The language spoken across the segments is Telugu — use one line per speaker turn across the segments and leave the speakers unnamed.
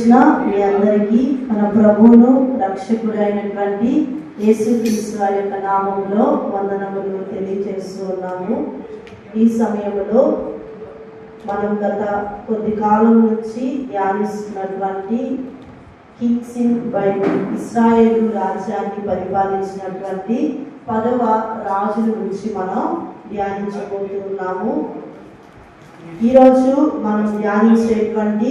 వచ్చిన మీ అందరికీ మన ప్రభువును రక్షకుడైనటువంటి యేసుక్రీస్తు వారి యొక్క నామములో వందనములు తెలియజేస్తూ ఉన్నాము. ఈ సమయంలో మనం గత కొద్ది కాలం నుంచి ధ్యానిస్తున్నటువంటి కింగ్స్ ఇన్ బైబిల్, ఇశ్రాయేలు రాజ్యాన్ని పరిపాలించినటువంటి 10వ రాజుల గురించి మనం ధ్యానించబోతున్నాము. ఈరోజు మనం ధ్యానించేటువంటి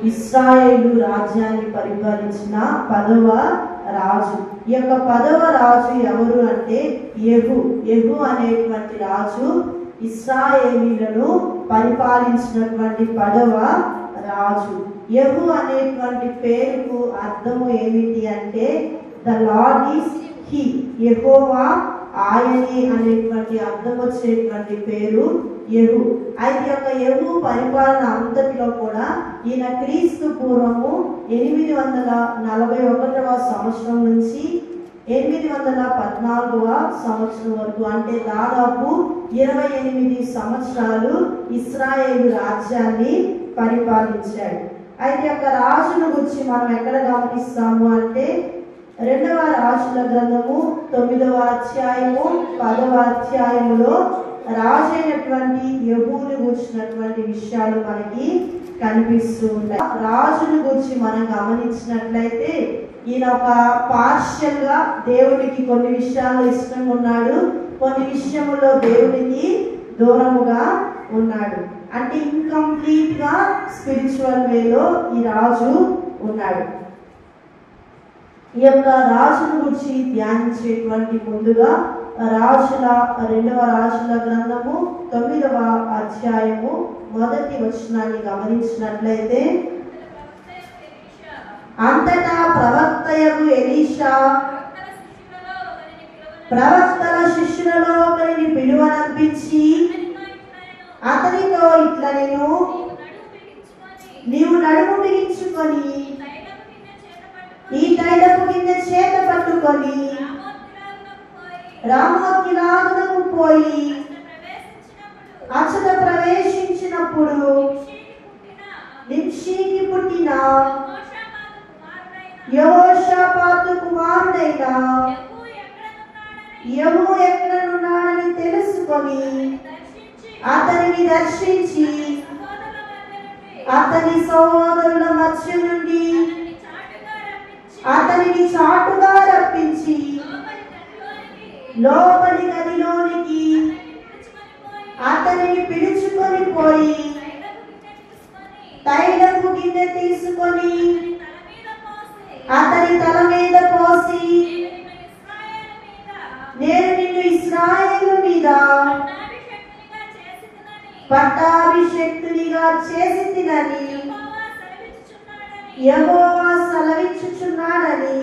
ఇశ్రాయేలు రాజ్యాన్ని పరిపాలించిన 10వ రాజు. ఈ యొక్క 10వ రాజు ఎవరు అంటే యెహూ అనేటువంటి రాజు ఇశ్రాయేలీలను పరిపాలించినటువంటి 10వ రాజు. యెహూ అనేటువంటి పేరుకు అర్థము ఏమిటి అంటే ద లార్డ్ ఈస్ హీ, యెహోవా ఆయనే అనేటువంటి అర్థం వచ్చేటువంటి పేరు యెహూ. అయితే యొక్క యెహూ పరిపాలన అంతటిలో కూడా ఈయన క్రీస్తు పూర్వము 841వ సంవత్సరం నుంచి 814వ సంవత్సరం వరకు, అంటే దాదాపు 28 సంవత్సరాలు ఇశ్రాయేలు రాజ్యాన్ని పరిపాలించాడు. అయితే యొక్క రాజుల గురించి మనం ఎక్కడ గమనిస్తాము అంటే 2వ రాజుల గ్రంథము 9వ అధ్యాయము 10వ అధ్యాయములో రాజైనటువంటి యెహూను గురించినటువంటి విషయాలు మనకి కనిపిస్తూ ఉంటాయి. రాజును గురించి మనం గమనించినట్లయితే ఈయన ఒక పార్షియల్ గా దేవునికి కొన్ని విషయాల్లో ఇష్టంగా ఉన్నాడు, కొన్ని విషయంలో దేవునికి దూరముగా ఉన్నాడు. అంటే ఇన్కంప్లీట్ గా స్పిరిచువల్ వేలో ఈ రాజు ఉన్నాడు. ఈ యొక్క రాజును గురించి ధ్యానించేటువంటి ముందుగా 2వ రాజుల గ్రంథము 9వ అధ్యాయము 1వ వచనాన్ని గమనించినట్లయితే, అంతటా ప్రవక్తయగు ఎలీషా ప్రవక్తల శిష్యులలో ఒకరిని పిలువనంపించి అతనితో ఇట్లా, నీవు నడుము బిగించుకొని ఈ తైలపు గిన్నె చేత పట్టుకొని రామోత్గిలాదునకు పోయి అచట ప్రవేశించినప్పుడు నిమ్షీకి పుట్టిన యెహోషాపాతు కుమారుడైన యెహూ ఎక్కడున్నాడని తెలుసుకొని అతనిని దర్శించి అతని సహోదరుల మధ్య నుండి అతనిని చాటుగా రప్పించి లోపలి గదిలోనికి అతనిని పిలుచుకొని పోయి తైలపు గిన్నె తీసుకొని అతని తల మీద పోసి, నేను నిన్ను ఇశ్రాయేలు మీద పట్టాభిషేక్తునిగా చేసితినని యెహోవా సెలవిచ్చుచున్నాడని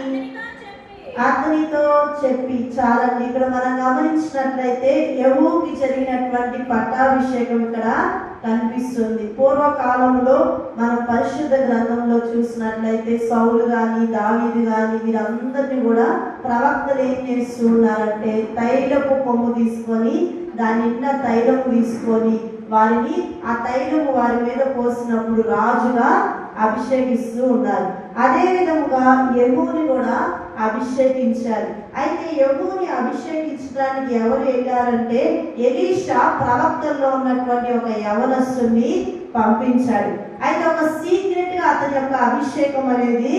అతనితో చెప్పి. చాలండి, ఇక్కడ మనం గమనించినట్లయితే యెహూకి జరిగినటువంటి పట్టాభిషేకం ఇక్కడ కనిపిస్తుంది. పూర్వకాలంలో మనం పరిశుద్ధ గ్రంథంలో చూసినట్లయితే సౌలు గాని దావీదు గాని వీరందరినీ కూడా ప్రవక్తలు ఏం చేస్తూ ఉన్నారంటే తైలపు కొమ్ము తీసుకొని దాని నిండా తైలం తీసుకొని వారిని ఆ తైలము వారి మీద పోసినప్పుడు రాజుగా అభిషేకిస్తూ ఉన్నారు. అదే విధముగా యెహూని కూడా అభిషేకించారు. అయితే యెహూని అభిషేకించడానికి ఎవరు వెళ్ళారంటే ఎలీషా ప్రవక్తల్లో ఉన్నటువంటి ఒక యవనస్తుని పంపించాడు. అయితే ఒక సీక్రెట్ గా అతని యొక్క అభిషేకం అనేది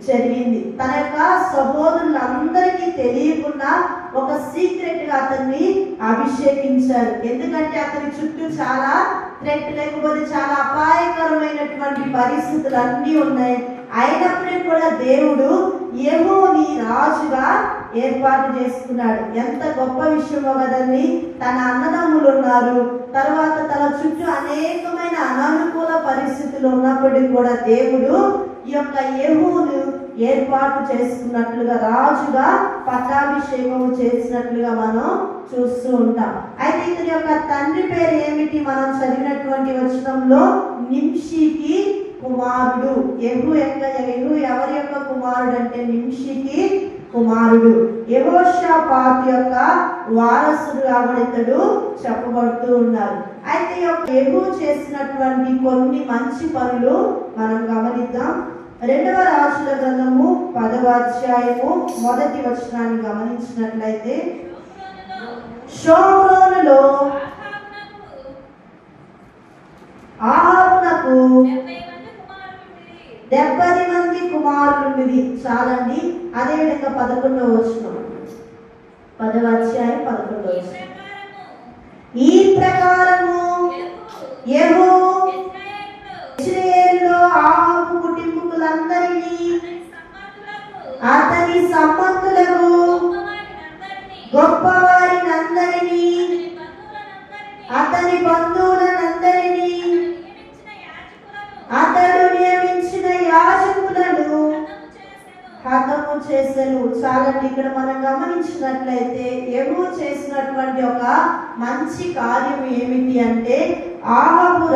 జరిగింది. తన యొక్క సహోదరులందరికీ తెలియకుండా ఒక సీక్రెట్ గా అతన్ని అభిషేకించారు. ఎందుకంటే అతని చుట్టూ చాలా థ్రెట్, లేకపోతే చాలా అపాయకరమైనటువంటి పరిస్థితులు అన్నీ ఉన్నాయి. అయినప్పటికీ కూడా దేవుడు యెహూని రాజుగా ఏర్పాటు చేసుకున్నాడు. ఎంత గొప్ప విషయమో కదండి. తన అన్నదమ్ములు ఉన్నారు, తర్వాత తన చుట్టూ అనేకమైన అనానుకూల పరిస్థితులు ఉన్నప్పటికీ కూడా దేవుడు ఈ యొక్క యెహూను ఏర్పాటు చేసుకున్నట్లుగా, రాజుగా పట్టాభిషేకం చేసినట్లుగా మనం చూస్తూ ఉంటాం. అయితే ఇతని యొక్క తండ్రి పేరు ఏమిటి? మనం చదివినటువంటి వచనంలో నిమ్షీకి కుమారుడు. యెహూ ఎవరి యొక్క కుమారుడు అంటే నిమ్షీకి కుమారుడు. యెహోషాపాతు యొక్క వారసుడుగా ఇతడు చెప్పబడుతూ ఉన్నారు. అయితే యెహూ చేసినటువంటి కొన్ని మంచి పనులు మనం గమనిద్దాం. రెండవ రాజుల గ్రంథము 10వ అధ్యాయము 1వ వచనాన్ని గమనించినట్లయితే, షోమ్రోనులో ఆహాబునకు 70 మంది కుమారులుండిరి. చాలండి. అదేవిధంగా 11వ వచనం, 10వ అధ్యాయం 11వ వచనం, ఈ ప్రకారము యెహూ ఇశ్రాయేలులో ఆహాబు కుటుంబీకులందరినీ, అతని సంబంధులకు గొప్పవారినందరినీ, అతని బంధువులనందరినీ, అతడు నియమించిన యాజకులను హతము చేసెను. చాలండి. ఇక్కడ మనం గమనించినట్లయితే యెహూ చేసినటువంటి ఒక మంచి కార్యం ఏమిటి అంటే, ఆహాబు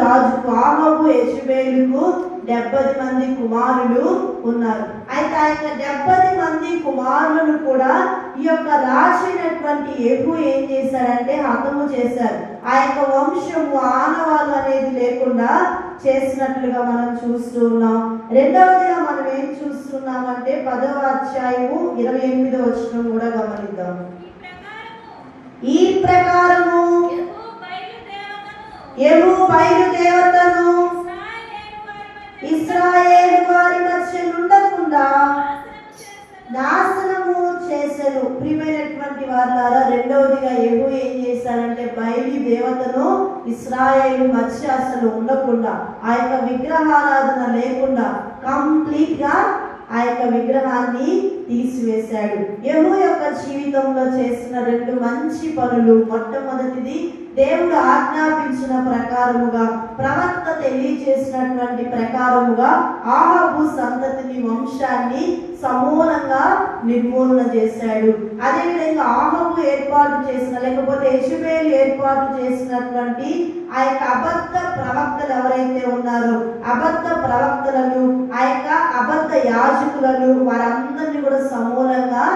యెజెబెలుకు 70 మంది కుమారులు ఉన్నారు. అయితే ఆ యొక్క 70 మంది కుమారులను కూడా ఈ యొక్క రాజైనటువంటి యెహూ ఏం చేశారంటే హతము చేశారు. ఆ యొక్క వంశము ఆనవాలు అనేది లేకుండా చేసినట్లుగా మనం చూస్తూ ఉన్నాం. రెండవదిగా మనం ఏం చూస్తున్నామంటే 10వ అధ్యాయము 28వ వచనం కూడా గమనిద్దాం. ఈ ప్రకారము యెహూ బయలుదేవతను ఇశ్రాయేలు వారి మధ్య ఉండకుండా నాశనము చేసెను. ప్రియమైనటువంటి వారులారా, రెండవదిగా యెహూ ఏం చేశారంటే బయలు దేవతను ఇశ్రాయేలు మధ్య అసలు ఉండకుండా, ఆ యొక్క విగ్రహారాధన లేకుండా కంప్లీట్ గా ఆ యొక్క విగ్రహాన్ని తీసివేశాడు. యెహూ యొక్క జీవితంలో చేసిన 2 మంచి పనులు. మొట్టమొదటిది, దేవుడు ఆజ్ఞాపించిన ప్రకారముగా, ప్రవక్త తెలియజేసినటువంటి ప్రకారముగా ఆహాబు సంతతిని, వంశాన్ని సమూలంగా నిర్మూలన చేశాడు. అదేవిధంగా ఆహాబు ఏర్పాటు చేసిన, లేకపోతే యెజెబెలు ఏర్పాటు చేసినటువంటి ఆ యొక్క అబద్ధ ప్రవక్తలు ఎవరైతే ఉన్నారో, అబద్ధ ప్రవక్తలను, ఆ యొక్క అబద్ధ యాజకులను, వారందరినీ కూడా సమూలంగా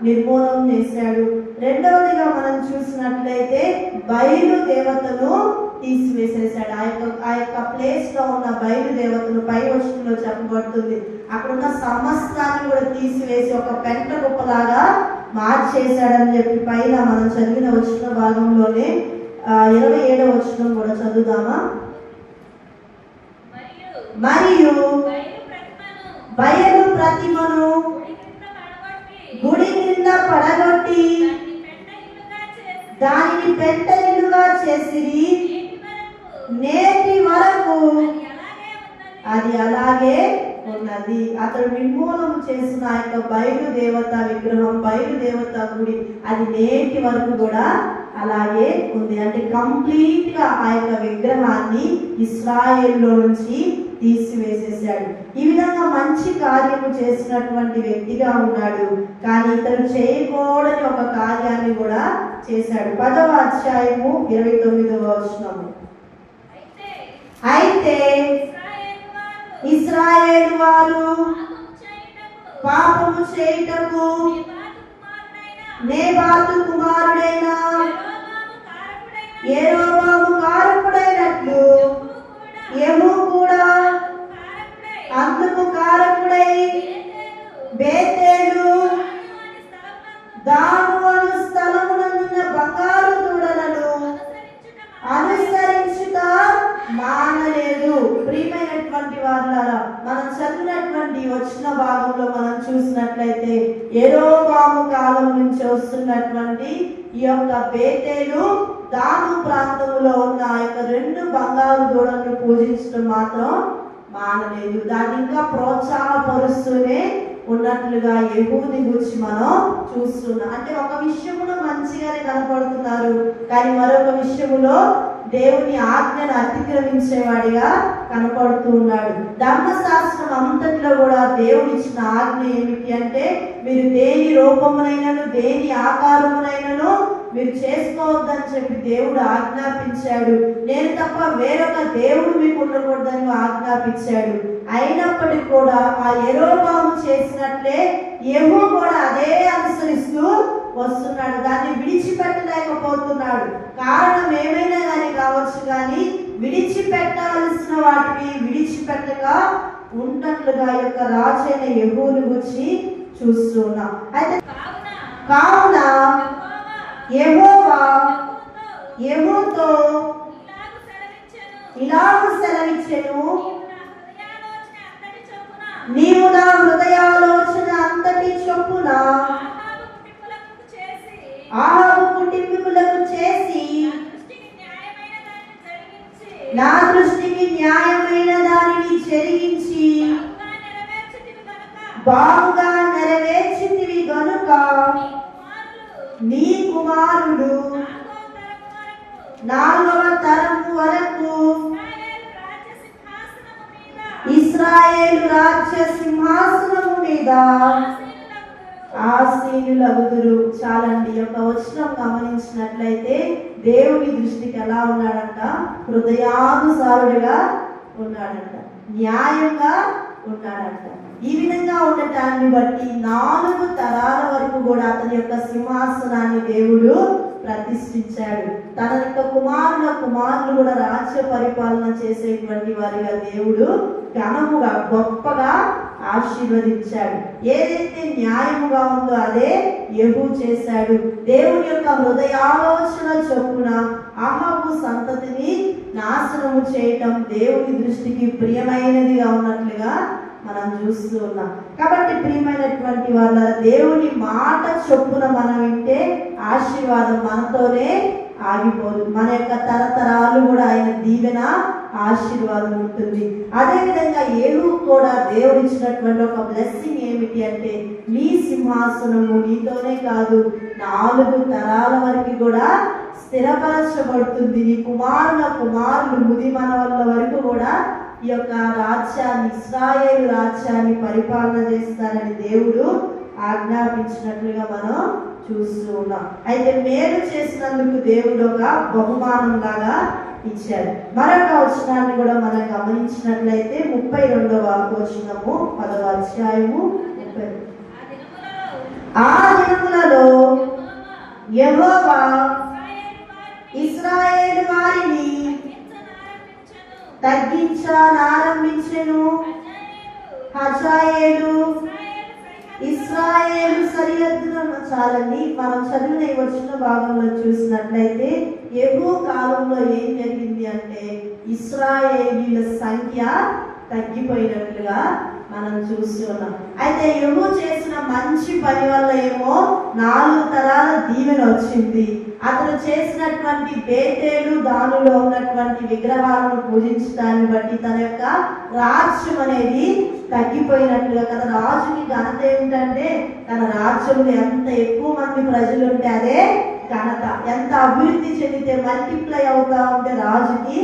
నిర్మూలన చేశాడు. రెండవదిగా మనం చూసినట్లయితే బయలు దేవతను తీసివేసేసాడు. ఆ యొక్క ప్లేస్ లో ఉన్న బయలు దేవతను పై వచనంలో చెప్పబడుతుంది. అక్కడ ఉన్న సమస్తాన్ని కూడా తీసివేసి ఒక పెంట కుప్పలాగా మార్చేశాడని చెప్పి పైన మనం చదివిన వచన భాగంలోనే 27వ వచనం కూడా చదువుదామా. మరియు బయలు ప్రతిమను గుడి కింద పడగొట్టి దానిని పెంట ఇల్లుగా చేసిరి. నేటి వరకు అది అలాగే ఉన్నది. అతడు నిర్మూలన చేసిన ఆ యొక్క బయలు దేవత విగ్రహం, బయలు దేవత గుడి, అది నేటి వరకు కూడా అలాగే ఉంది. అంటే కంప్లీట్ గా ఆ యొక్క విగ్రహాన్ని ఇశ్రాయేల్లో నుంచి తీసివేసేసాడు. ఈ విధంగా మంచి కార్యము చేసినటువంటి వ్యక్తిగా ఉన్నాడు. కానీ ఇతను చేయకూడని ఒక కార్యాన్ని కూడా చేశాడు. 10వ అధ్యాయము 29వ వచనము, అయితే ఇశ్రాయేలు వారు పాపము చేయుటకు నెబాతు కుమారుడైన యెరోబాము కారకుడైనట్లు యెహూ కూడా అందుకు కారకుడై బేతేలు దాను అను స్థలమునందున్న బంగారు దూడలను అనుసరించుట మానలేదు. ప్రియమైనటువంటి వారులారా, మనం చదివినటువంటి వచ్చిన భాగంలో మనం చూసినట్లయితే యెరోబాము కాలం నుంచి వస్తున్నటువంటి ఈ యొక్క బేతేలు దాను ప్రాంతంలో ఉన్న ఆ యొక్క 2 బంగారు దూడలను పూజించడం మాత్రం మానలేదు. దాన్ని ఇంకా ప్రోత్సాహపరుస్తూనే ఉన్నట్లుగా యెహూని గురించి మనం చూస్తున్నాం. అంటే ఒక విషయంలో మంచిగానే కనపడుతున్నారు, కానీ మరొక విషయంలో దేవుని ఆజ్ఞను అతిక్రమించేవాడిగా కనపడుతూ ఉన్నాడు. ధర్మశాస్త్రం అంతట్లో కూడా దేవుడు ఇచ్చిన ఆజ్ఞ ఏమిటి అంటే, మీరు దేని రూపమునైనను దేని ఆకారమునైనను మీరు చేసుకోవద్దని చెప్పి దేవుడు ఆజ్ఞాపించాడు. నేను తప్ప వేరొక దేవుడు మీకు ఉండకూడదని ఆజ్ఞాపించాడు. అయినప్పటికీ కూడా ఆ యెరోబాము చేసినట్లే యెహూ కూడా అదే అనుసరిస్తూ వస్తున్నాడు. దాన్ని విడిచిపెట్టలేకపోతున్నాడు. కారణం ఏమైనా కానీ కావచ్చు, కానీ విడిచిపెట్టాల్సిన వాటిని విడిచిపెట్టక ఉన్నట్లుగా ఈ యొక్క రాజైన యెహూను గురించి చూస్తూ ఉన్నాం. అయితే కావున యెహోవా యెహూతో ఇలాగు సెలవిచ్చెను, నీవు నా హృదయాలోచన అంతటి చొప్పున ఆహాబు కుటుంబీకులకు చేసి నా దృష్టికి న్యాయమైన దానిని జరిగించి బాగుగా నెరవేర్చితివి గనుక నీ కుమారుడు 4వ తరము వరకు ఇశ్రాయేలు రాజ్య సింహాసనము మీద ఆసీనులగుదురు. చాలండి. ఈ యొక్క వచనం గమనించినట్లయితే దేవుని దృష్టికి ఎలా ఉన్నాడంట? హృదయానుసారుడిగా ఉన్నాడంట, న్యాయంగా ఉన్నాడంట. ఈ విధంగా ఉండటాన్ని బట్టి 4 తరాల వరకు కూడా అతని యొక్క సింహాసనాన్ని దేవుడు ప్రతిష్ఠించాడు. తన యొక్క కుమారులు కూడా రాజ్య పరిపాలన చేసేటువంటి వారిగా దేవుడు ఘనముగా గొప్పగా ఆశీర్వదించాడు. ఏదైతే న్యాయముగా ఉందో అదే యెహూ చేశాడు. దేవుని యొక్క హృదయాలోచన చొప్పున అహాబు సంతతిని నాశనము చేయటం దేవుని దృష్టికి ప్రియమైనదిగా ఉన్నట్లుగా మనం చూస్తూ ఉన్నాం. కాబట్టి ప్రియమైనటువంటి వాళ్ళ దేవుని మాట చొప్పున మనం వింటే ఆశీర్వాదం మనతోనే ఆగిపోదు. మన యొక్క తరతరాలు కూడా ఆయన దీవెన ఆశీర్వాదం ఉంటుంది. అదే విధంగా యెహూ కూడా దేవుడు ఇచ్చినటువంటి ఒక బ్లెస్సింగ్ ఏమిటి అంటే, నీ సింహాసనము నీతోనే కాదు 4 తరాల వరకు కూడా స్థిరపరచబడుతుంది. నీ కుమారులు ముది మనవళ్ళ వరకు కూడా ఈ యొక్క రాజ్యాన్ని, ఇశ్రాయేలు రాజ్యాన్ని పరిపాలన చేస్తారని దేవుడు ఆజ్ఞాపించినట్లుగా మనం చూస్తూ ఉన్నాం. అయితే మేలు చేసినందుకు దేవుడు ఒక బహుమానం లాగా ఇచ్చాడు. మరొక వచనాన్ని కూడా మనం గమనించినట్లయితే 32వ వచనము 10వ అధ్యాయము 30. ఆ దినములలో యెహోవా ఇశ్రాయేలు వారిని తగ్గించనారంభించెను. హజాయేలు ఇశ్రాయేలు సరిహద్దులను. చాలండి. మనం చదివిన వచ్చిన భాగంలో చూసినట్లయితే యెహూ కాలంలో ఏం జరిగింది అంటే ఇశ్రాయేలీల సంఖ్య తగ్గిపోయినట్లుగా మనం చూస్తున్నాం. అయితే యెహూ చేసిన మంచి పని వల్ల ఏమో 4 తరాల దీవెన వచ్చింది. అతను చేసినటువంటి బేతేలు, దానిలో ఉన్నటువంటి విగ్రహాలను పూజించడాన్ని బట్టి తన యొక్క రాజ్యం అనేది తగ్గిపోయినట్లుగా కదా. రాజుకి ఘనత ఏమిటంటే తన రాజ్యంలో ఎంత ఎక్కువ మంది ప్రజలు ఉంటే అదే ఘనత. ఎంత అభివృద్ధి చెందితే మల్టిప్లై అవుతా ఉంటే రాజుకి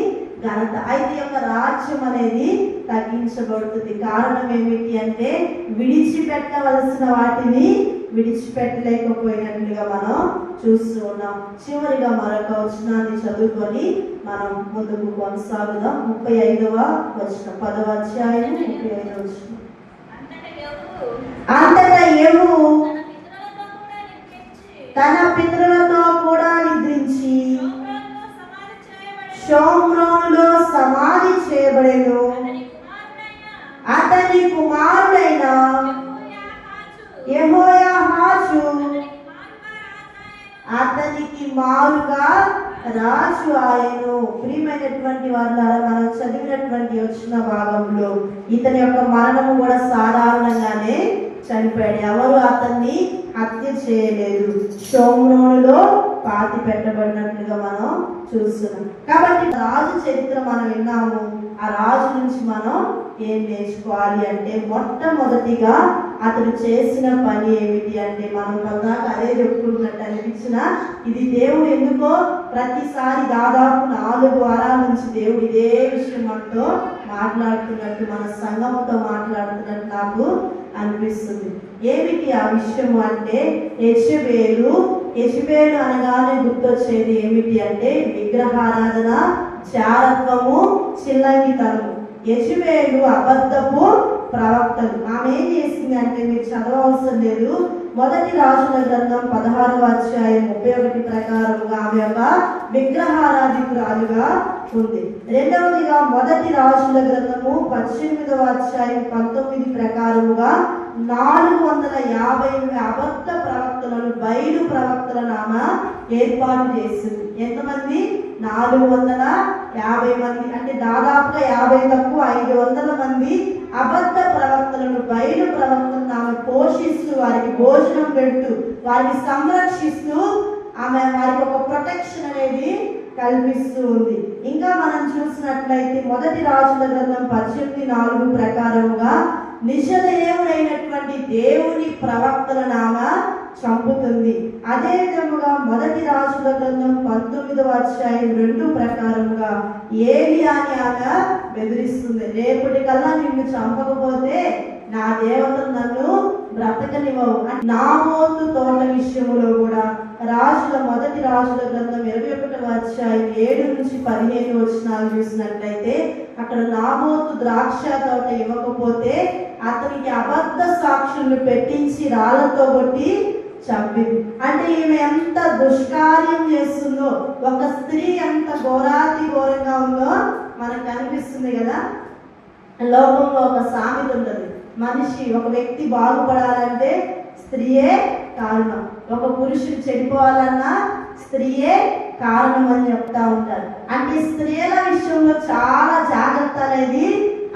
ఘనత. అయితే యొక్క రాజ్యం అనేది తగ్గించబడుతుంది. కారణం ఏమిటి అంటే విడిచిపెట్టవలసిన వాటిని విడిచిపెట్టలేకపోయినట్లుగా మనం చూస్తూ ఉన్నాం. చివరిగా మరొక వచనాన్ని చదువుకొని మనం ముందుకు కొనసాగుదాం. 35వ వచనం, 10వ అధ్యాయం 35వ వచనం. అంతటా యెహూ తన పితరులతో కూడా నిద్రించి షోమ్రోనులో సమాధి చేయబడెను. అతని కుమారుడైన యెహోయాహాజు అతనికి మారుగా రాజు ఆయను. ప్రియమైనటువంటి వాళ్ళారా, మనం చదివినటువంటి వచ్చిన భాగంలో ఇతని యొక్క మరణము కూడా సాధారణంగానే చనిపోయాడు. ఎవరు అతన్ని హత్య చేయలేదు. షోమ్రోనులో పాతి పెట్టబడినట్లుగా మనం చూస్తున్నాం. కాబట్టి రాజు చరిత్ర మనం విన్నాము. ఆ రాజు నుంచి మనం ఏం నేర్చుకోవాలి అంటే, మొట్టమొదటిగా అతడు చేసిన పని ఏమిటి అంటే, మనం పదాక అదే చెప్పుకుంటున్నట్టు అనిపించిన ఇది దేవుడు ఎందుకో ప్రతిసారి దాదాపు 4 వారాల నుంచి దేవుడు ఇదే విషయం మనతో మాట్లాడుతున్నట్టు, మన సంఘంతో మాట్లాడుతున్నట్టు నాకు అనిపిస్తుంది. ఏమిటి ఆ విషయం అంటే, యెజబేలు అనగానే గుర్తొచ్చేది ఏమిటి అంటే విగ్రహారాధన, జారత్వము, చిల్లంగితనము. యెజబేలు అబద్ధపు ప్రవక్తలు. ఆమె ఏం చేసింది అంటే, మీరు చదవవసరం లేదు, 1 రాజుల గ్రంథం 16వ అధ్యాయం 31 ప్రకారంగా ఆమె యొక్క విగ్రహారాధికురాలుగా ఉంది. రెండవదిగా మొదటి రాజుల గ్రంథము 18వ అధ్యాయం 19 ప్రకారముగా 450 అబద్ధ ప్రవక్తలను, బయలు ప్రవక్తలను ఆమె ఏర్పాటు చేసింది. ఎంతమంది? 450 మంది. అంటే దాదాపుగా 50 తక్కువ 500 మంది అబద్ధ ప్రవక్తలను, బయలు ప్రవక్తలను ఆమె పోషిస్తూ, వారికి భోజనం పెడుతూ, వారిని సంరక్షిస్తూ ఆమె వారికి ఒక ప్రొటెక్షన్ అనేది కల్పిస్తూ ఉంది. ఇంకా మనం చూసినట్లయితే మొదటి రాజుల గ్రంథం 18:4 ప్రకారముగా నిజదేవుడైనటువంటి దేవుని ప్రవక్తలను ఆమె చంపుతుంది. అదే విధముగా మొదటి రాజుల గ్రంథం 19వ అధ్యాయం 2 ప్రకారముగా ఏలియాని ఆమె బెదిరిస్తుంది. రేపటికల్లా నిన్ను చంపకపోతే నా దేవతలు నన్ను బ్రతకనివ్వవు. నాబోతు తోట విషయములో కూడా మొదటి రాజుల గ్రంథం 21వ అధ్యాయం 7 నుంచి 15 వచనాలు చూసినట్లయితే అక్కడ నాబోతు ద్రాక్ష తోట ఇవ్వకపోతే అతనికి అబద్ధ సాక్షులను పెట్టించి రాళ్లతో కొట్టి చంపింది. అంటే ఈమె ఎంత దుష్కార్యం చేస్తుందో, ఒక స్త్రీ ఎంత ఘోరాతి ఘోరంగా ఉందో మనకు కనిపిస్తుంది కదా. లోకంలో ఒక సామెత ఉంటుంది, ఒక వ్యక్తి బాగుపడాలంటే స్త్రీయే కారణం, ఒక పురుషుడు చెడిపోవాలన్నా స్త్రీయే కారణం అని చెప్తా ఉంటారు. అంటే స్త్రీల విషయంలో చాలా జాగ్రత్త అనేది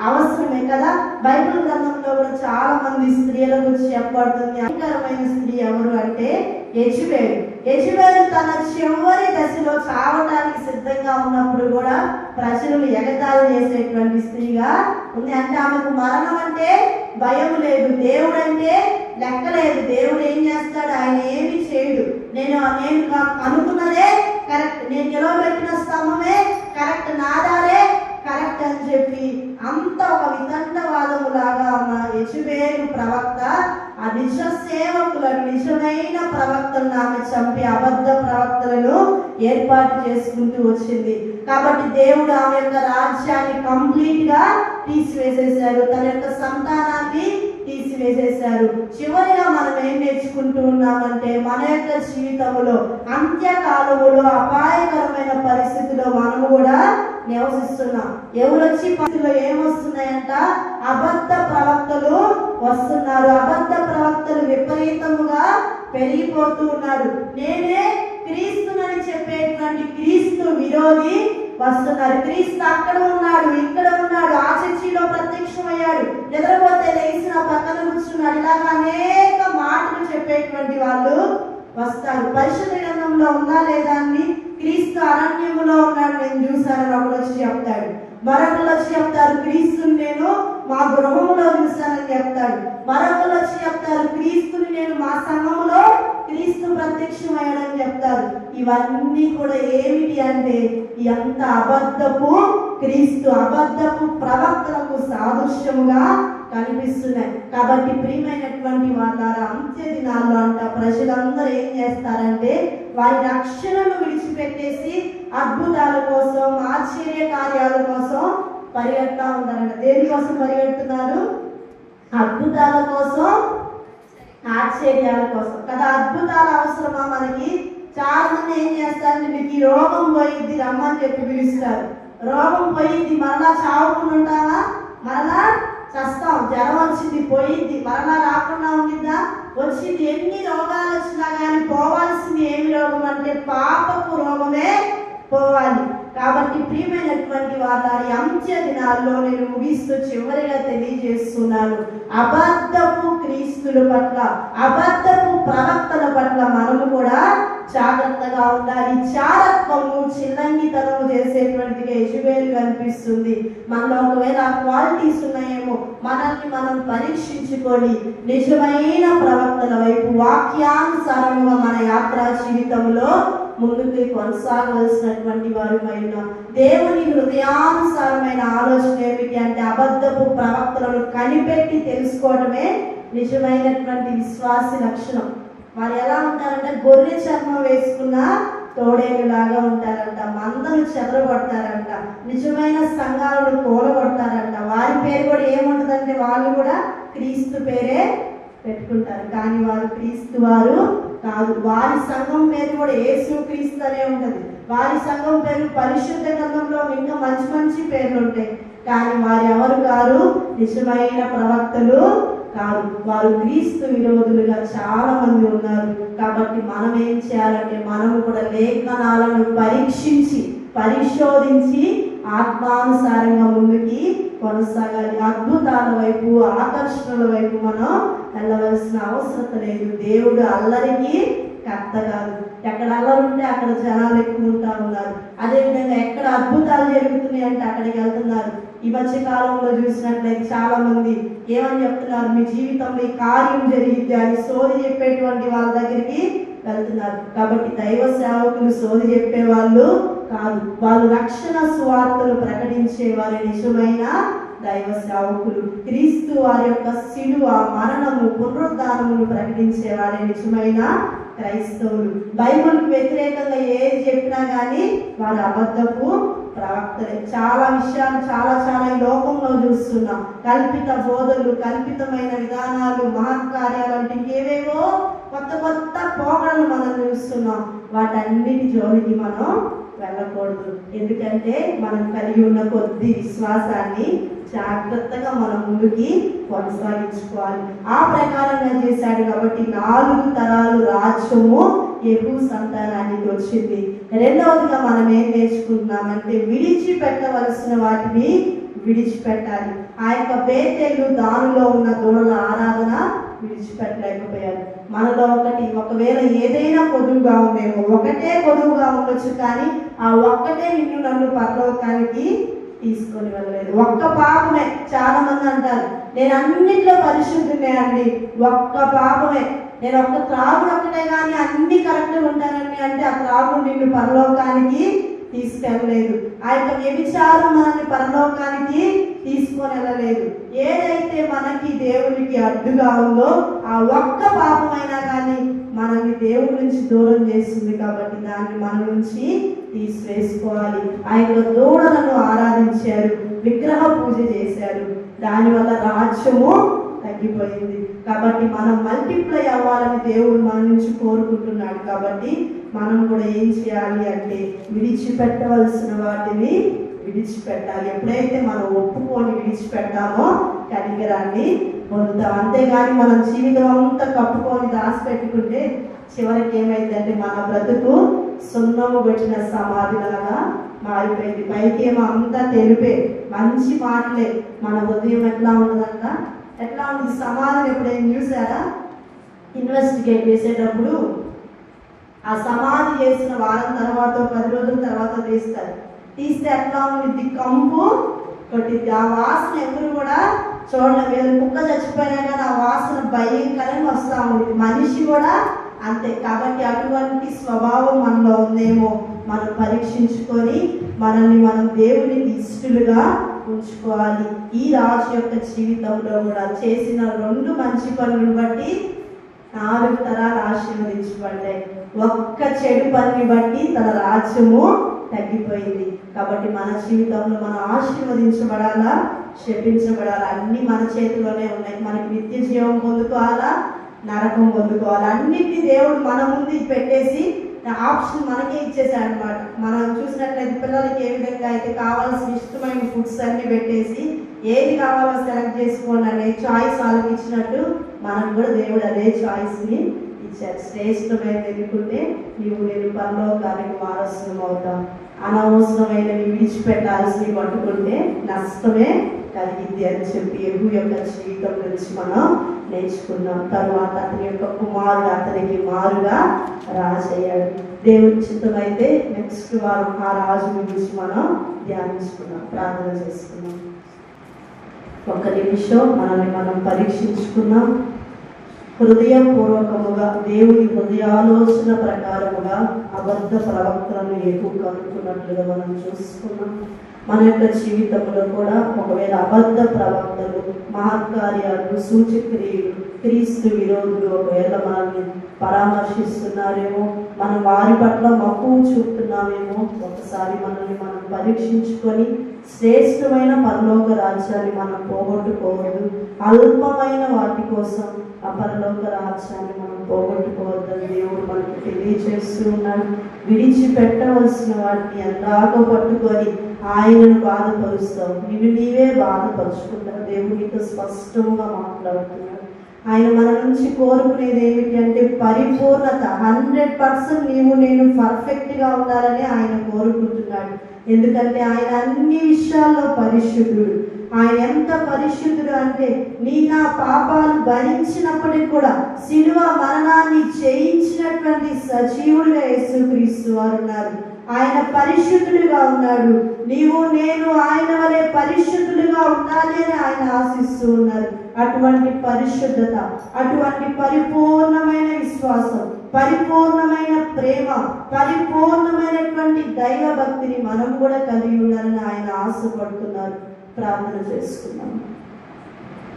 అవసరమే కదా. బైబిల్ గ్రంథంలో కూడా చాలా మంది స్త్రీల గురించి చెప్పబడుతుంది. భయంకరమైన స్త్రీ ఎవరు అంటే యెజబెలు తన చివరి దశలో చావడానికి సిద్ధంగా ఉన్నప్పుడు కూడా ప్రజలను ఎగతాళి చేసేటువంటి స్త్రీగా ఉంది. అంటే ఆమెకు మరణం అంటే భయం లేదు, దేవుడు అంటే లెక్క లేదు. దేవుడు ఏం చేస్తాడు? ఆయన ఏమి చేయడు. నేను అనుకున్నదే కరెక్ట్, నేను నిలవబెట్టిన స్తంభమే కరెక్ట్, నాదారే కరెక్ట్ అని చెప్పి అంత ఒక వితండవాదము లాగా ఉన్న యెజబెలు ప్రవక్త ఆ నిజ సేవకులను, నిజమైన ప్రవక్తలను ఆమె చంపి అబద్ధ ప్రవక్తలను ఏర్పాటు చేసుకుంటూ వచ్చింది. కాబట్టి దేవుడు ఆమె యొక్క రాజ్యాన్ని కంప్లీట్ గా తీసివేసేశారు, తన యొక్క సంతానాన్ని తీసివేసేశారు. చివరిగా మనం ఏం నేర్చుకుంటూ ఉన్నామంటే మన యొక్క జీవితంలో అంత్యకాలములో అపాయకరమైన పరిస్థితిలో మనము కూడా నివసిస్తున్నాం. ఎవరొచ్చి పరిస్థితిలో ఏమొస్తున్నాయంట? అబద్ధ ప్రవక్తలు వస్తున్నారు. అబద్ధ ప్రవక్తలు విపరీతముగా పెరిగిపోతూ ఉన్నారు. నేనే క్రీస్తునని చెప్పేటువంటి క్రీస్తు విరోధి వస్తున్నారు. క్రీస్తు అక్కడ ఉన్నాడు, ఇక్కడ ఉన్నాడు, ఆ చర్చిలో ప్రత్యక్షమయ్యాడు, నిద్రపోతే లేచిన పక్కన కూర్చున్నాడు, ఇలాగ అనేక మాటలు చెప్పేటువంటి వాళ్ళు వస్తారు. పరిశుద్ధ గ్రంథంలో ఉందా లేదా అని క్రీస్తు అరణ్యములో ఉన్నాడు, నేను చూశాను ఒకరు వచ్చి చెప్తాడు. మరొకరు వచ్చి చెప్తారు క్రీస్తుని నేను మా గృహంలో చూశానని చెప్తాడు. మరొకరు వచ్చి చెప్తారు క్రీస్తుని నేను మా సంఘములో క్రీస్తు ప్రత్యక్షమయ్యాడని చెప్తారు. ఇవన్నీ కూడా ఏమిటి అంటే ఎంత అబద్ధపు క్రీస్తు, అబద్ధపు ప్రవక్తలకు సాదృశ్యముగా కనిపిస్తున్నాయి. కాబట్టి ప్రియమైనటువంటి వాళ్ళారా, అంత్య దినాల్లో అంట ప్రజలందరూ ఏం చేస్తారంటే వారి రక్షణను విడిచిపెట్టేసి అద్భుతాల కోసం, ఆశ్చర్య కార్యాల కోసం పరిగెడతా ఉంటారంట. దేనికోసం పరిగెడుతున్నారు? అద్భుతాల కోసం, ఆశ్చర్యాల కోసం కదా. అద్భుతాలు అవసరమా మనకి? చాలా మంది ఏం చేస్తారంటే మీకు ఈ రోగం పోయిద్ది రమ్మని చెప్పి పిలుస్తారు. రోగం పోయిద్ది, మరలా చావుకుండా ఉంటావా? మరలా చస్తాం. జ్వరం వచ్చింది పోయిద్ది, మరలా రాకుండా ఉండిద్దా? వచ్చింది. ఎన్ని రోగాలు వచ్చినా కానీ పోవాల్సింది ఏమి రోగం అంటే పాపపు రోగమే పోవాలి. కాబట్టి ప్రియమైనటువంటి వాళ్ళ అంత్య దినాల్లో నేను ముగిస్తూ చివరిగా తెలియజేస్తున్నాను, అబద్ధపు క్రీస్తుల పట్ల, అబద్ధపు ప్రవక్తల పట్ల మనము కూడా జాగ్రత్తగా ఉండాలి. చారత్వము, చిల్లంగితనము చేసేటువంటిగా యెజబెలు కనిపిస్తుంది. మనలో ఒకవేళ ఆ క్వాలిటీస్ ఉన్నాయేమో మనల్ని మనం పరీక్షించుకొని నిజమైన ప్రవక్తల వైపు వాక్యానుసారముగా మన యాత్రా జీవితంలో ముందుకు కొనసాగవలసినటువంటి వారిపైన దేవుని హృదయానుసారమైన ఆలోచన ఏమిటి అంటే అబద్ధపు ప్రవక్తలను కనిపెట్టి తెలుసుకోవడమే నిజమైనటువంటి విశ్వాసి లక్షణం. వారు ఎలా ఉంటారంటే గొర్రె చర్మం వేసుకున్న తోడేలులాగా ఉంటారంట, మందను చెదరగొడతారంట, నిజమైన సంఘాలను కూలగొడతారంట. వారి పేరు కూడా ఏముంటుందంటే వాళ్ళు కూడా క్రీస్తు పేరే పెట్టుకుంటారు, కానీ వారు క్రీస్తు వారు కాదు. వారి సంఘం పేరు కూడా యేసు క్రీస్తు అనే ఉంటుంది. వారి సంఘం పేరు పరిశుద్ధ గ్రంథంలో ఇంకా మంచి మంచి పేర్లు ఉంటాయి, కానీ వారు ఎవరు కారు? నిజమైన ప్రవక్తలు కాదు. వారు క్రీస్తు విరోధులుగా చాలా మంది ఉన్నారు. కాబట్టి మనం ఏం చేయాలంటే మనము కూడా లేఖనాలను పరిశోధించి ఆత్మానుసారంగా ముందుకి కొనసాగాలి. అద్భుతాల వైపు, ఆకర్షణల వైపు మనం వెళ్ళవలసిన అవసరం లేదు. దేవుడు అల్లరికి కర్త కాదు. ఎక్కడ అల్లరి ఉంటే అక్కడ జనాలు ఎక్కువ ఉంటా ఉన్నారు. అదేవిధంగా ఎక్కడ అద్భుతాలు జరుగుతున్నాయి అంటే అక్కడికి వెళ్తున్నారు. ఈ మధ్య కాలంలో చూసినట్లయితే చాలా మంది ఏమని చెప్తున్నారు? మీ జీవితంలో ఈ కార్యం జరిగిద్ది అని సోది చెప్పేటువంటి వాళ్ళ దగ్గరికి వెళ్తున్నారు. కాబట్టి దైవ సేవకులు సోది చెప్పే వాళ్ళు కాదు, వాళ్ళు రక్షణ సువార్తలు ప్రకటించే వారి నిజమైన దైవ సేవకులు. క్రీస్తు వారి యొక్క శిలువ, మరణము, పునరుద్ధానమును ప్రకటించే వారి నిజమైన క్రైస్తవులు. బైబిల్కి వ్యతిరేకంగా ఏది చెప్పినా కానీ వారు అబద్ధపు ప్రవక్తలే. చాలా విషయాలు చాలా ఈ లోకంలో చూస్తున్నాం. కల్పిత బోధలు, కల్పితమైన విధానాలు, మహత్కార్యాలు అంటే ఇంకేవేవో కొత్త పోకడలు మనం చూస్తున్నాం. వాటన్నిటి జోలికి మనం వెళ్ళకూడదు. ఎందుకంటే మనం కలిగి ఉన్న కొద్ది విశ్వాసాన్ని జాగ్రత్తగా మనం ముందుకి కొనసాగించుకోవాలి. ఆ ప్రకారంగా చేశాడు కాబట్టి 4 తరాలు రాజ్యము యెహూ సంతానానికి వచ్చింది. రెండవదిగా మనం ఏం నేర్చుకుంటున్నామంటే విడిచిపెట్టవలసిన వాటిని విడిచిపెట్టాలి. ఆ యొక్క బేతేలు, దానిలో ఉన్న దూడల ఆరాధన విడిచిపెట్టలేకపోయారు. మనలో ఒకవేళ ఏదైనా పొదువుగా ఉందేమో, ఒకటే పొదువుగా ఉండొచ్చు, కానీ ఆ ఒక్కటే నిన్ను నన్ను పరలోకానికి తీసుకొని వెళ్ళలేదు. ఒక్క పాపమే. చాలా మంది అంటారు నేను అన్నింటిలో పరిశుద్ధునే అండి, ఒక్క పాపమే, నేను ఒక్క త్రాగుడు ఒక్కటే కానీ అన్ని కరెక్ట్గా ఉంటానండి అంటే ఆ త్రాగుడు నిన్ను పరలోకానికి తీసుకెళ్ళలేదు. ఆ యొక్క వ్యభిచారం మనల్ని పరలోకానికి తీసుకొని వెళ్ళలేదు. ఏదైతే మనకి దేవునికి అడ్డుగా ఉందో ఆ ఒక్క పాపమైనా కానీ మనల్ని దేవుడి నుంచి దూరం చేస్తుంది. కాబట్టి దాన్ని మన నుంచి తీసివేసుకోవాలి. ఆ యొక్క దూడలను ఆరాధించారు, విగ్రహ పూజ చేశారు, దానివల్ల రాజ్యము తగ్గిపోయింది. కాబట్టి మనం మల్టిప్లై అవ్వాలని దేవుడు మన నుంచి కోరుకుంటున్నాడు. కాబట్టి మనం కూడా ఏం చేయాలి అంటే విడిచిపెట్టవలసిన వాటిని విడిచిపెట్టాలి. ఎప్పుడైతే మనం ఒప్పుకొని విడిచిపెట్టామో కనికరాన్ని పొందుతాం. అంతేగాని మనం జీవితం అంతా కప్పుకొని దాచిపెట్టుకుంటే చివరికి ఏమైందంటే మన బ్రతుకు సున్నము పెట్టిన సమాధిలాగా మారిపోయింది. పైకేమో అంతా తెలిపే మంచి మాటలే, మన ఉదయం ఎట్లా ఉండదంట, ఎట్లా ఉంది సమాధిని ఎప్పుడైనా చూసారా? ఇన్వెస్టిగేట్ చేసేటప్పుడు ఆ సమాధి చేసిన వారం తర్వాత 10 రోజుల తర్వాత తీస్తే ఎట్లా ఉంది? కంపు కొట్టింది. ఆ వాసన ఎవరు కూడా చూడలేదు. కుక్క చచ్చిపోయినా కానీ ఆ వాసన భయంకరంగా వస్తూ ఉంది. మనిషి కూడా అంతే. కాబట్టి అటువంటి స్వభావం మనలో ఉందేమో మనం పరీక్షించుకొని మనల్ని మనం దేవునికి ఇష్టలుగా ఉంచుకోవాలి. ఈ రాజు యొక్క జీవితంలో కూడా చేసిన 2 మంచి పనులను బట్టి 4 తరాలు ఆశీర్వదించబడ్డాయి. ఒక్క చెడు పనిని బట్టి తన రాజ్యము తగ్గిపోయింది. కాబట్టి మన జీవితంలో మనం ఆశీర్వదించబడాలా, శపించబడాలా, అన్ని మన చేతిలోనే ఉన్నాయి. మనకి నిత్య జీవం పొందుకోవాలా, నరకం పొందుకోవాలా, అన్నిటినీ దేవుడు మన ముందు పెట్టేసి ఆప్షన్ మనకే ఇచ్చేసాడు అనమాట. మనం చూసినట్లయితే పిల్లలకి ఏ విధంగా అయితే కావాల్సిన ఇష్టమైన ఫుడ్స్ అన్ని పెట్టేసి ఏది కావాలో సెలెక్ట్ చేసుకోండి అనే చాయిస్ వాళ్ళకి ఇచ్చినట్టు మనకు కూడా దేవుడు అదే చాయిస్ని ఇచ్చారు. శ్రేష్టమైనది ఎన్నుకుంటే నేను పరలోకానికి వారసులం అవుతాం. అనవసరమైనవి విడిచిపెట్టాల్సినవి పట్టుకుంటే నష్టమే కలిగింది అని చెప్పి యెహూ యొక్క జీవితం నుంచి మనం నేర్చుకున్నాం. తర్వాత అతని యొక్క కుమారుడు అతనికి మారుగా రాజు అయ్యాడు. దేవుడి చిత్తమైతే నెక్స్ట్ వారం ఆ రాజు గురించి మనం ధ్యానించుకున్నాం, ప్రార్థన చేసుకున్నాం. 1 నిమిషం మనల్ని మనం పరీక్షించుకున్నాం. హృదయపూర్వకముగా దేవుని హృదయాలోచన ప్రకారముగా అబద్ధ ప్రవక్తలను ఎక్కువ కనుక్కున్నట్లుగా మనం చూసుకున్నాం. మన యొక్క జీవితంలో కూడా ఒకవేళ అబద్ధ ప్రవక్తలు, మహత్కార్యాలు, సూచక్రియలు, క్రీస్తు విరోధులు ఒకవేళ మనల్ని పరామర్శిస్తున్నారేమో, మనం వారి పట్ల మక్కువ చూపుతున్నామేమో, ఒకసారి మనల్ని మనం పరీక్షించుకొని శ్రేష్టమైన పరలోక రాజ్యాన్ని మనం పోగొట్టుకోవద్దు. అల్పమైన వాటి కోసం ఆ పరలోక రాజ్యాన్ని మనం పోగొట్టుకోవద్దని దేవుడు మనకు తెలియజేస్తూ ఉన్నాడు. విడిచిపెట్టవలసిన వాటిని ఎందాక పట్టుకొని ఆయనను బాధపరుస్తావు, నిన్ను నీవే బాధపరుచుకుంటావు. దేవుడు నీతో స్పష్టంగా మాట్లాడుతున్నాడు. ఆయన మన నుంచి కోరుకునేది ఏమిటి అంటే పరిపూర్ణత. 100% నీవు నేను పర్ఫెక్ట్గా ఉండాలని ఆయన కోరుకుంటున్నాడు. ఎందుకంటే ఆయన అన్ని విషయాల్లో పరిశుద్ధుడు. ఆయన ఎంత పరిశుద్ధుడు అంటే నా పాపాలు భరించినప్పటికీ కూడా శిలువ మరణాన్ని జయించినటువంటి సజీవుడిగా యేసుక్రీస్తు వారు ఉన్నారు. ఆయన పరిశుద్ధుడిగా ఉన్నాడు. నీవు నేను ఆయన వలె పరిశుద్ధులుగా ఉండాలి అని ఆయన ఆశిస్తూ ఉన్నారు. అటువంటి పరిశుద్ధత, అటువంటి పరిపూర్ణమైన విశ్వాసం, పరిపూర్ణమైన ప్రేమ, పరిపూర్ణమైనటువంటి దైవ భక్తిని మనం కూడా కలిగి ఉండాలని ఆయన ఆశపడుతున్నారు. ప్రార్థన చేసుకున్నాం.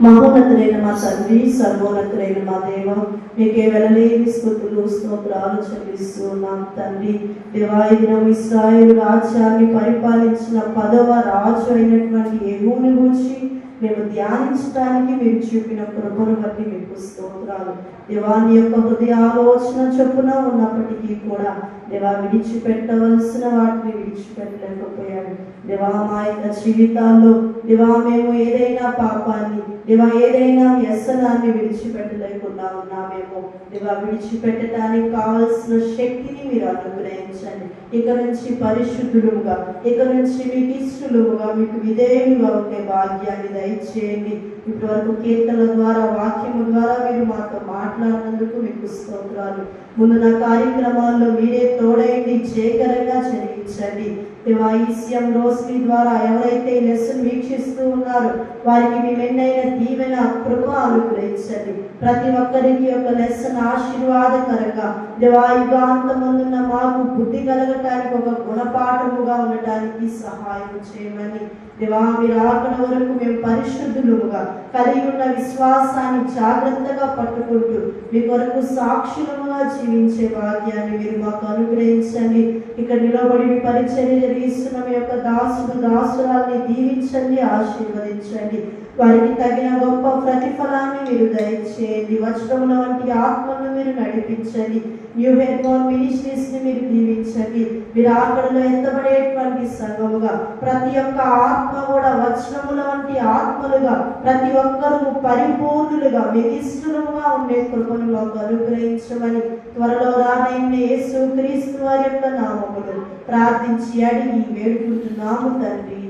మహోన్నతులైన మా తండ్రి, సర్వోన్నతులైన మా దేవ, మీకే వెళ్ళలేని స్తుతులు స్తోత్రాలు చెల్లిస్తూ ఉన్నాం తండ్రి. దేవా, ఈ దినం ఇశ్రాయేలు రాజ్యాన్ని పరిపాలించిన 10వ రాజు అయినటువంటి యెహూని గురించి మేము ధ్యానించడానికి మీరు చూపిన కృపను బట్టి మీకు స్తోత్రాలు. దేవాని యొక్క హృదయ ఆలోచన చొప్పున ఉన్నప్పటికీ కూడా దేవా విడిచిపెట్టవలసిన వాటిని విడిచిపెట్టలేకపోయాడు. దేవా, మా యొక్క జీవితాల్లో దేవా మేము ఏదైనా పాపాన్ని, దేవా ఏదైనా వ్యసనాన్ని విడిచిపెట్టలేకుండా ఉన్నామేమో. దేవా, విడిచిపెట్టడానికి కావలసిన శక్తిని మీరు అనుగ్రహించండి. ఇక నుంచి పరిశుద్ధులుగా, ఇక నుంచి మీకు ఇష్టలుగా, మీకు విధేయులుగా ఉండే భాగ్యాన్ని దయచేయండి. ఇప్పటివరకు కీర్తనల ద్వారా, వాక్యము ద్వారా మీరు మాతో మాట్లాడినందుకు మీకు స్తోత్రాలు. ముందు నా కార్యక్రమాల్లో మీరే తోడైంది, జయకరంగా జరిగించండి. దేవా, ఈసీఎం రోస్ని ద్వారా ఎవరైతే ఈ లెసన్ వీక్షిస్తూ ఉన్నారో వారికి మీ మెండైన దీవెన కృప అనుగ్రహించండి. ప్రతి ఒక్కరికి ఒక లెసన్ ఆశీర్వాదకరంగా దేవా యుగాంతమందున్న మాకు బుద్ధి కలగటానికి ఒక గుణపాఠముగా ఉండటానికి సహాయం చేయమని దేవా, మీరు అక్కడ వరకు మేము పరిశుద్ధులుగా కలిగి ఉన్న విశ్వాసాన్ని జాగ్రత్తగా పట్టుకుంటూ మీ కొరకు సాక్షులముగా జీవించే భాగ్యాన్ని మీరు మాకు అనుగ్రహించండి. ఇక్కడ నిలబడి మీ పరిచర్య జరిగిస్తున్న మీ యొక్క దాసుడు దాసురాల్ని దీవించండి, ఆశీర్వదించండి. వారికి తగిన గొప్ప ప్రతిఫలాన్ని మీరు దయచేయండి. వచనముల వంటి ఆత్మను మీరు నడిపించండి. న్యూ హెడ్మోన్ మినిస్ట్రీస్ ని మీరు దీవించండి. మీరు ఆకడలో ఎత్తబడేటువంటి సంఘముగా ప్రతి ఒక్క ఆత్మ కూడా వచనముల వంటి ఆత్మలుగా, ప్రతి ఒక్కరూ పరిపూర్ణులుగా మిగిస్తులుగా ఉండే కృపను మాకు అనుగ్రహించమని త్వరలో రానైన యేసుక్రీస్తు వారి యొక్క నామములో ప్రార్థించి అడిగి వేడుకుంటున్నాము తండ్రి.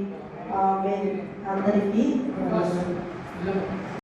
ఆమేన్. అందరికీ